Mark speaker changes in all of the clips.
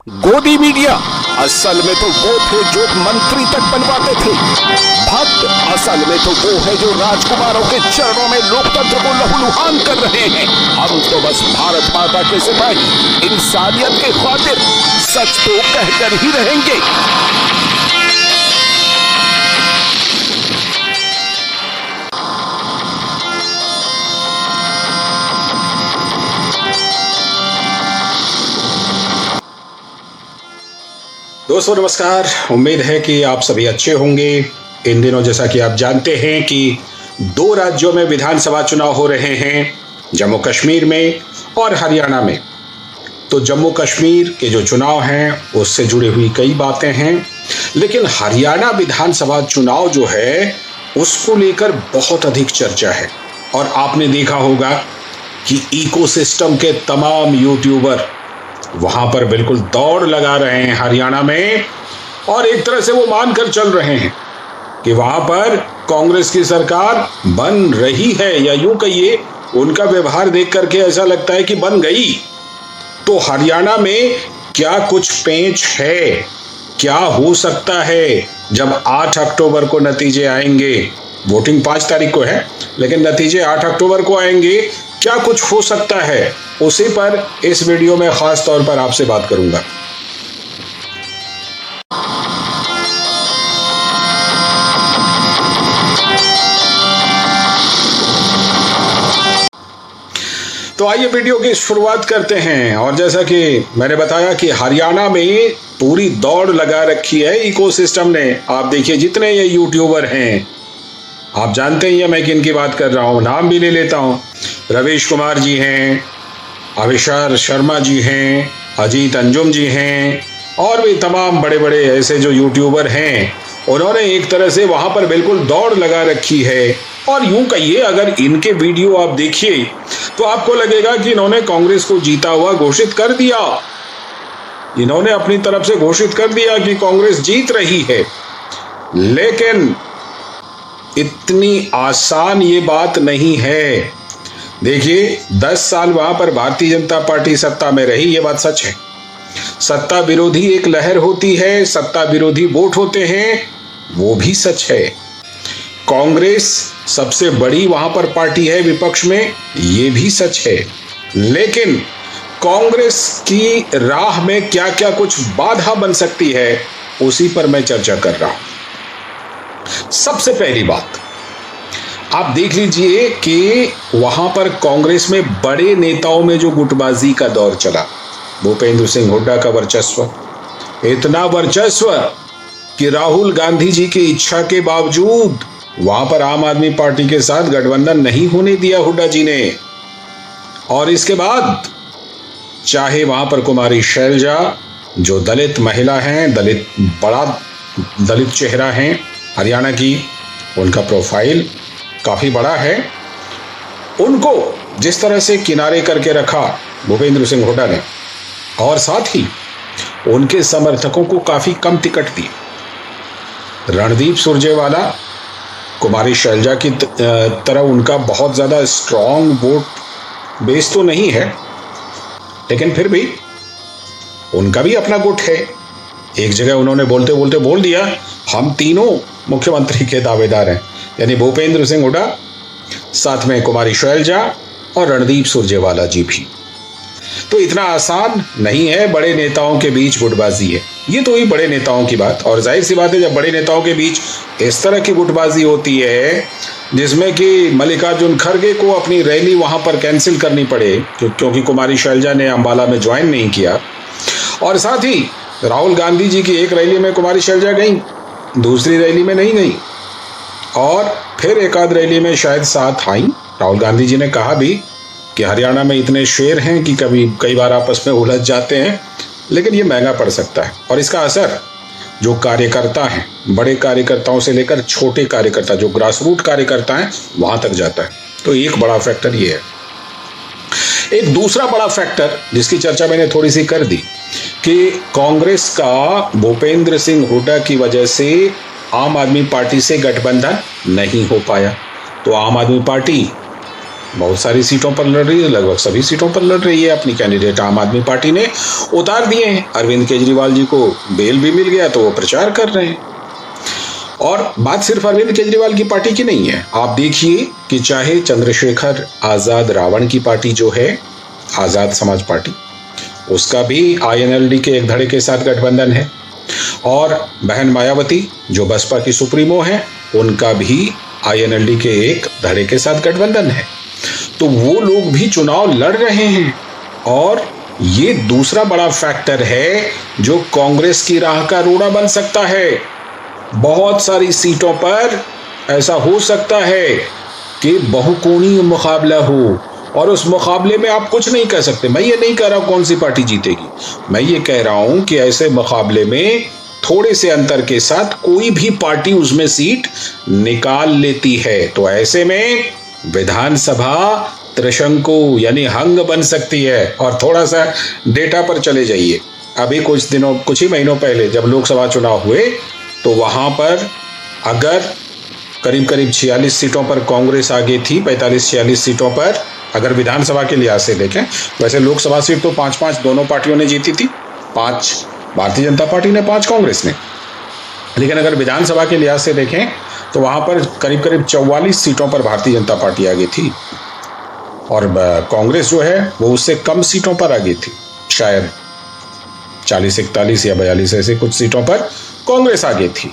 Speaker 1: गोदी मीडिया असल में तो वो थे जो मंत्री तक बनवाते थे। भक्त असल में तो वो है जो राजकुमारों के चरणों में लोकतंत्र को लहूलुहान कर रहे हैं। हम तो बस भारत माता के सिपाही, इंसानियत के खातिर सच तो कहकर ही रहेंगे।
Speaker 2: दोस्तों नमस्कार, उम्मीद है कि आप सभी अच्छे होंगे। इन दिनों जैसा कि आप जानते हैं कि 2 राज्यों में विधानसभा चुनाव हो रहे हैं, जम्मू कश्मीर में और हरियाणा में। तो जम्मू कश्मीर के जो चुनाव हैं उससे जुड़ी हुई कई बातें हैं, लेकिन हरियाणा विधानसभा चुनाव जो है उसको लेकर बहुत अधिक चर्चा है। और आपने देखा होगा कि इकोसिस्टम के तमाम यूट्यूबर वहां पर बिल्कुल दौड़ लगा रहे हैं हरियाणा में, और एक तरह से वो मानकर चल रहे हैं कि वहां पर कांग्रेस की सरकार बन रही है, या यूं कहिए उनका व्यवहार देख करके ऐसा लगता है कि बन गई। तो हरियाणा में क्या कुछ पेंच है, क्या हो सकता है जब 8 अक्टूबर को नतीजे आएंगे। वोटिंग 5 तारीख को है, लेकिन नतीजे 8 अक्टूबर को आएंगे। क्या कुछ हो सकता है, उसी पर इस वीडियो में खास तौर पर आपसे बात करूंगा। तो आइए वीडियो की शुरुआत करते हैं। और जैसा कि मैंने बताया कि हरियाणा में पूरी दौड़ लगा रखी है इकोसिस्टम ने। आप देखिए जितने ये यूट्यूबर हैं, आप जानते ही हैं मैं किन की बात कर रहा हूं, नाम भी ले लेता हूं। रवीश कुमार जी हैं, अविशार शर्मा जी हैं, अजीत अंजुम जी हैं, और भी तमाम बड़े बड़े ऐसे जो यूट्यूबर हैं, उन्होंने एक तरह से वहां पर बिल्कुल दौड़ लगा रखी है। और यूं कहिए अगर इनके वीडियो आप देखिए तो आपको लगेगा कि इन्होंने कांग्रेस को जीता हुआ घोषित कर दिया। इन्होंने अपनी तरफ से घोषित कर दिया कि कांग्रेस जीत रही है। लेकिन इतनी आसान ये बात नहीं है। देखिए 10 साल वहां पर भारतीय जनता पार्टी सत्ता में रही, ये बात सच है। सत्ता विरोधी एक लहर होती है, सत्ता विरोधी वोट होते हैं, वो भी सच है। कांग्रेस सबसे बड़ी वहां पर पार्टी है विपक्ष में, ये भी सच है। लेकिन कांग्रेस की राह में क्या क्या कुछ बाधा बन सकती है, उसी पर मैं चर्चा कर रहा हूं। सबसे पहली बात आप देख लीजिए कि वहां पर कांग्रेस में बड़े नेताओं में जो गुटबाजी का दौर चला, भूपेंद्र सिंह हुड्डा का वर्चस्व, इतना वर्चस्व कि राहुल गांधी जी की इच्छा के बावजूद वहां पर आम आदमी पार्टी के साथ गठबंधन नहीं होने दिया हुड्डा जी ने। और इसके बाद चाहे वहां पर कुमारी शैलजा जो दलित महिला हैं, बड़ा दलित चेहरा हैं हरियाणा की, उनका प्रोफाइल काफी बड़ा है, उनको जिस तरह से किनारे करके रखा भूपेंद्र सिंह हुड्डा ने, और साथ ही उनके समर्थकों को काफी कम टिकट दी। रणदीप सुरजेवाला कुमारी शैलजा की तरह उनका बहुत ज्यादा स्ट्रॉन्ग वोट बेस तो नहीं है, लेकिन फिर भी उनका भी अपना गुट है। एक जगह उन्होंने बोलते बोलते बोल दिया, हम तीनों मुख्यमंत्री के दावेदार हैं, यानी भूपेंद्र सिंह हुड्डा, साथ में कुमारी शैलजा और रणदीप सुरजेवाला जी भी। तो इतना आसान नहीं है बड़े नेताओं के बीच गुटबाजी है। ये तो ही बड़े नेताओं की बात, और जाहिर सी बात है जब बड़े नेताओं के बीच इस तरह की गुटबाजी होती है जिसमें कि मल्लिकार्जुन खड़गे को अपनी रैली वहां पर कैंसिल करनी पड़े क्योंकि कुमारी शैलजा ने अंबाला में ज्वाइन नहीं किया, और साथ ही राहुल गांधी जी की एक रैली में कुमारी शैलजा गई, दूसरी रैली में नहीं गई, और फिर एक आध रैली में शायद साथ आई। राहुल गांधी जी ने कहा भी कि हरियाणा में इतने शेर हैं कि कई बार आपस में उलझ जाते हैं, लेकिन ये महंगा पड़ सकता है। और इसका असर जो कार्यकर्ता हैं, बड़े कार्यकर्ताओं से लेकर छोटे कार्यकर्ता, जो ग्रास रूट कार्यकर्ता हैं, वहां तक जाता है। तो एक बड़ा फैक्टर ये है। एक दूसरा बड़ा फैक्टर जिसकी चर्चा मैंने थोड़ी सी कर दी कि कांग्रेस का भूपेंद्र सिंह हुड्डा की वजह से आम आदमी पार्टी से गठबंधन नहीं हो पाया। तो आम आदमी पार्टी बहुत सारी सीटों पर लड़ रही है, लगभग सभी सीटों पर लड़ रही है। अपनी कैंडिडेट आम आदमी पार्टी ने उतार दिए हैं। अरविंद केजरीवाल जी को बेल भी मिल गया तो वो प्रचार कर रहे हैं। और बात सिर्फ अरविंद केजरीवाल की पार्टी की नहीं है। आप देखिए कि चाहे चंद्रशेखर आजाद रावण की पार्टी जो है आजाद समाज पार्टी, उसका भी INLD के एक धड़े के साथ गठबंधन है, और बहन मायावती जो बसपा की सुप्रीमो है, उनका भी INLD के एक धड़े के साथ गठबंधन है। तो वो लोग भी चुनाव लड़ रहे हैं, और ये दूसरा बड़ा फैक्टर है जो कांग्रेस की राह का रोड़ा बन सकता है। बहुत सारी सीटों पर ऐसा हो सकता है कि बहुकोणीय मुकाबला हो, और उस मुकाबले में आप कुछ नहीं कह सकते। मैं ये नहीं कह रहा कौन सी पार्टी जीतेगी, मैं ये कह रहा हूं कि ऐसे मुकाबले में थोड़े से अंतर के साथ कोई भी पार्टी उसमें सीट निकाल लेती है। तो ऐसे में विधानसभा त्रिशंकु यानी हंग बन सकती है। और थोड़ा सा डेटा पर चले जाइए। अभी कुछ ही महीनों पहले जब लोकसभा चुनाव हुए तो वहां पर अगर करीब 46 सीटों पर कांग्रेस आगे थी, 45-46 सीटों पर अगर विधानसभा के लिहाज से देखें। वैसे लोकसभा सीट तो 5-5 दोनों पार्टियों ने जीती थी, 5 भारतीय जनता पार्टी ने, 5 कांग्रेस ने। लेकिन अगर विधानसभा के लिहाज से देखें तो वहां पर करीब 44 सीटों पर भारतीय जनता पार्टी आगे थी, और कांग्रेस जो है वो उससे कम सीटों पर आगे थी, शायद 40-41 या 42 ऐसे कुछ सीटों पर कांग्रेस आगे थी।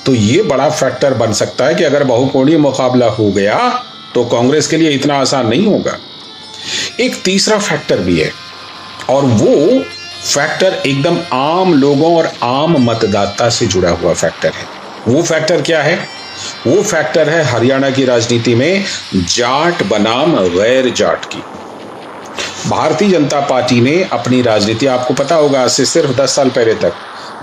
Speaker 2: तो ये बड़ा फैक्टर बन सकता है कि अगर बहुकोणीय मुकाबला हो गया तो कांग्रेस के लिए इतना आसान नहीं होगा। एक तीसरा फैक्टर भी है, और वो फैक्टर एकदम आम लोगों और आम मतदाता से जुड़ा हुआ फैक्टर है। वो फैक्टर क्या है? वो फैक्टर है हरियाणा की राजनीति में जाट बनाम गैर जाट की। भारतीय जनता पार्टी ने अपनी राजनीति, आपको पता होगा, आज से सिर्फ 10 साल पहले तक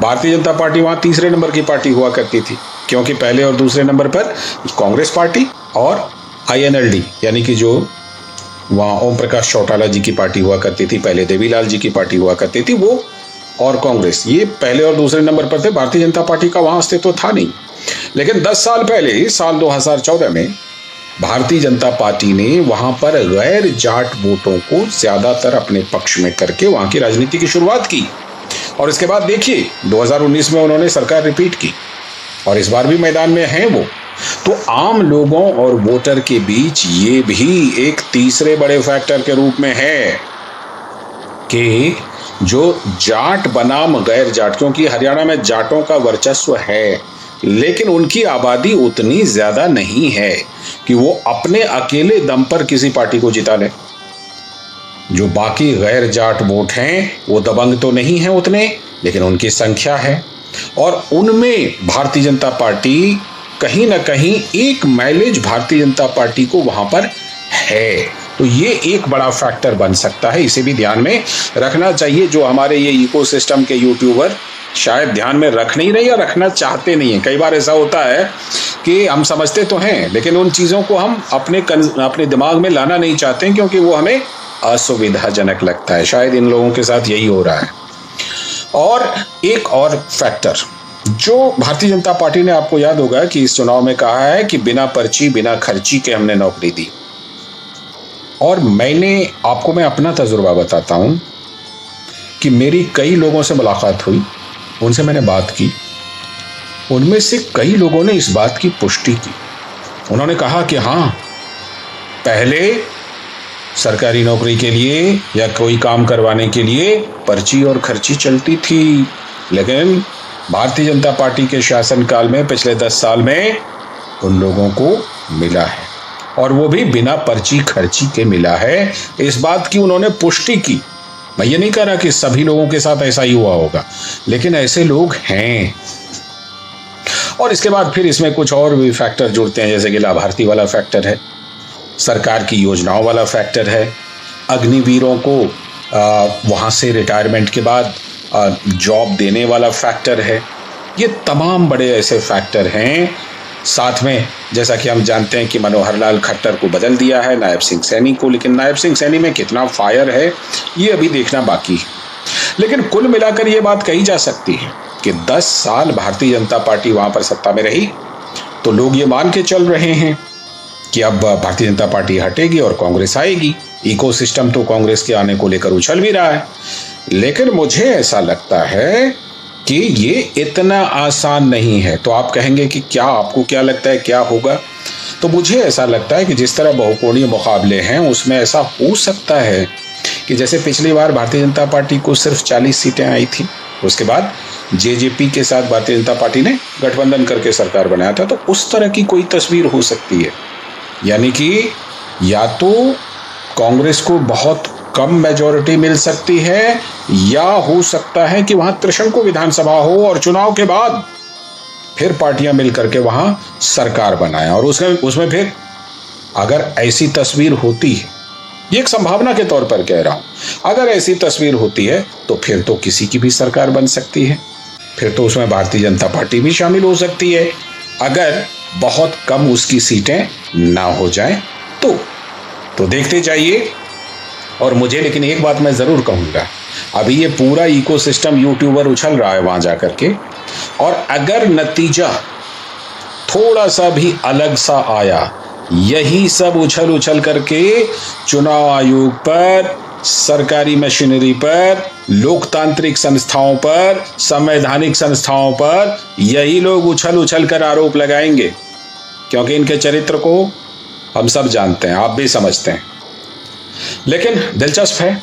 Speaker 2: भारतीय जनता पार्टी वहां तीसरे नंबर की पार्टी हुआ करती थी, क्योंकि पहले और दूसरे नंबर पर कांग्रेस पार्टी और INLD यानी कि जो वहां ओम प्रकाश चौटाला जी की पार्टी हुआ करती थी, पहले देवीलाल जी की पार्टी हुआ करती थी, वो और कांग्रेस, ये पहले और दूसरे नंबर पर थे। भारतीय जनता पार्टी का वहां अस्तित्व था नहीं। लेकिन 10 साल पहले, साल 2014 में भारतीय जनता पार्टी ने वहां पर गैर जाट वोटों को ज्यादातर अपने पक्ष में करके वहां की राजनीति की शुरुआत की। और इसके बाद देखिए 2019 में उन्होंने सरकार रिपीट की, और इस बार भी मैदान में हैं वो। तो आम लोगों और वोटर के बीच ये भी एक तीसरे बड़े फैक्टर के रूप में है कि जो जाट बनाम गैर जाट, क्योंकि हरियाणा में जाटों का वर्चस्व है लेकिन उनकी आबादी उतनी ज्यादा नहीं है कि वो अपने अकेले दम पर किसी पार्टी को जिता ले। जो बाकी गैर जाट वोट हैं वो दबंग तो नहीं है उतने, लेकिन उनकी संख्या है, और उनमें भारतीय जनता पार्टी कहीं ना कहीं एक माइलेज भारतीय जनता पार्टी को वहां पर है। तो ये एक बड़ा फैक्टर बन सकता है, इसे भी ध्यान में रखना चाहिए। जो हमारे ये इकोसिस्टम के यूट्यूबर शायद ध्यान में रख नहीं रहे या रखना चाहते नहीं है। कई बार ऐसा होता है कि हम समझते तो हैं लेकिन उन चीज़ों को हम अपने दिमाग में लाना नहीं चाहते क्योंकि वो हमें असुविधाजनक लगता है। शायद इन लोगों के साथ यही हो रहा है। और एक और फैक्टर जो भारतीय जनता पार्टी ने, आपको याद होगा कि इस चुनाव में कहा है कि बिना पर्ची बिना खर्ची के हमने नौकरी दी। और मैं अपना तजुर्बा बताता हूं कि मेरी कई लोगों से मुलाकात हुई, उनसे मैंने बात की, उनमें से कई लोगों ने इस बात की पुष्टि की। उन्होंने कहा कि हाँ, पहले सरकारी नौकरी के लिए या कोई काम करवाने के लिए पर्ची और खर्ची चलती थी, लेकिन भारतीय जनता पार्टी के शासनकाल में पिछले 10 साल में उन लोगों को मिला है, और वो भी बिना पर्ची खर्ची के मिला है। इस बात की उन्होंने पुष्टि की। मैं ये नहीं कह रहा कि सभी लोगों के साथ ऐसा ही हुआ होगा, लेकिन ऐसे लोग हैं। और इसके बाद फिर इसमें कुछ और भी फैक्टर जुड़ते हैं, जैसे कि लाभार्थी वाला फैक्टर है, सरकार की योजनाओं वाला फैक्टर है, अग्निवीरों को वहाँ से रिटायरमेंट के बाद जॉब देने वाला फैक्टर है। ये तमाम बड़े ऐसे फैक्टर हैं। साथ में जैसा कि हम जानते हैं कि मनोहर लाल खट्टर को बदल दिया है नायब सिंह सैनी को, लेकिन नायब सिंह सैनी में कितना फायर है ये अभी देखना बाकी है। लेकिन कुल मिलाकर ये बात कही जा सकती है कि 10 साल भारतीय जनता पार्टी वहाँ पर सत्ता में रही, तो लोग ये मान के चल रहे हैं कि अब भारतीय जनता पार्टी हटेगी और कांग्रेस आएगी। इकोसिस्टम तो कांग्रेस के आने को लेकर उछल भी रहा है, लेकिन मुझे ऐसा लगता है कि ये इतना आसान नहीं है। तो आप कहेंगे कि क्या, आपको क्या लगता है क्या होगा? तो मुझे ऐसा लगता है कि जिस तरह बहुकोणीय मुकाबले हैं उसमें ऐसा हो सकता है कि जैसे पिछली बार भारतीय जनता पार्टी को सिर्फ 40 सीटें आई थी, उसके बाद जेजेपी के साथ भारतीय जनता पार्टी ने गठबंधन करके सरकार बनाया था, तो उस तरह की कोई तस्वीर हो सकती है। यानी कि या तो कांग्रेस को बहुत कम मेजॉरिटी मिल सकती है, या हो सकता है कि वहां त्रिशंकु विधानसभा हो और चुनाव के बाद फिर पार्टियां मिलकर के वहां सरकार बनाएं। और उसमें फिर अगर ऐसी तस्वीर होती है, ये एक संभावना के तौर पर कह रहा हूं, अगर ऐसी तस्वीर होती है तो फिर तो किसी की भी सरकार बन सकती है, फिर तो उसमें भारतीय जनता पार्टी भी शामिल हो सकती है, अगर बहुत कम उसकी सीटें ना हो जाएं तो देखते जाइए। और मुझे लेकिन एक बात मैं जरूर कहूंगा, अभी ये पूरा इकोसिस्टम यूट्यूबर उछल रहा है वहां जाकर के, और अगर नतीजा थोड़ा सा भी अलग सा आया, यही सब उछल करके चुनाव आयोग पर, सरकारी मशीनरी पर, लोकतांत्रिक संस्थाओं पर, संवैधानिक संस्थाओं पर यही लोग उछल कर आरोप लगाएंगे, क्योंकि इनके चरित्र को हम सब जानते हैं, आप भी समझते हैं। लेकिन दिलचस्प है,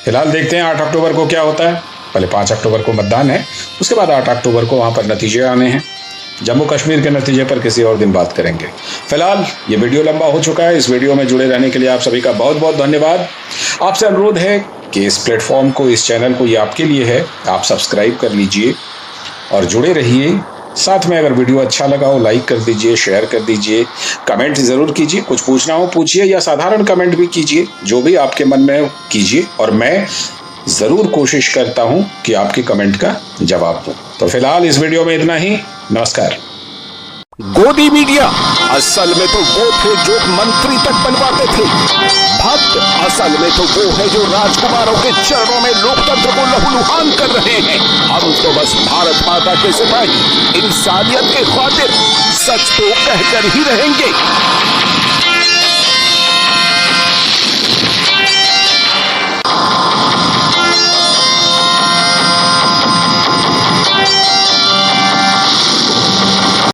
Speaker 2: फिलहाल देखते हैं 8 अक्टूबर को क्या होता है। पहले 5 अक्टूबर को मतदान है, उसके बाद 8 अक्टूबर को वहां पर नतीजे आने हैं। जम्मू कश्मीर के नतीजे पर किसी और दिन बात करेंगे। फिलहाल ये वीडियो लंबा हो चुका है, इस वीडियो में जुड़े रहने के लिए आप सभी का बहुत बहुत धन्यवाद। आपसे अनुरोध है कि इस प्लेटफॉर्म को, इस चैनल को, ये आपके लिए है, आप सब्सक्राइब कर लीजिए और जुड़े रहिए। साथ में अगर वीडियो अच्छा लगा हो लाइक कर दीजिए, शेयर कर दीजिए, कमेंट जरूर कीजिए, कुछ पूछना हो पूछिए, या साधारण कमेंट भी कीजिए, जो भी आपके मन में हो कीजिए, और मैं जरूर कोशिश करता हूं कि आपके कमेंट का जवाब दूं। तो फिलहाल इस वीडियो में इतना ही, नमस्कार।
Speaker 1: गोदी मीडिया असल में तो वो थे जो मंत्री तक बनवाते थे, भक्त असल में तो वो है जो राजकुमारों के चरणों में लोकतंत्र को लहूलुहान कर रहे हैं। हम तो बस भारत माता के सिपाही, इंसानियत के खातिर सच तो कहकर ही रहेंगे।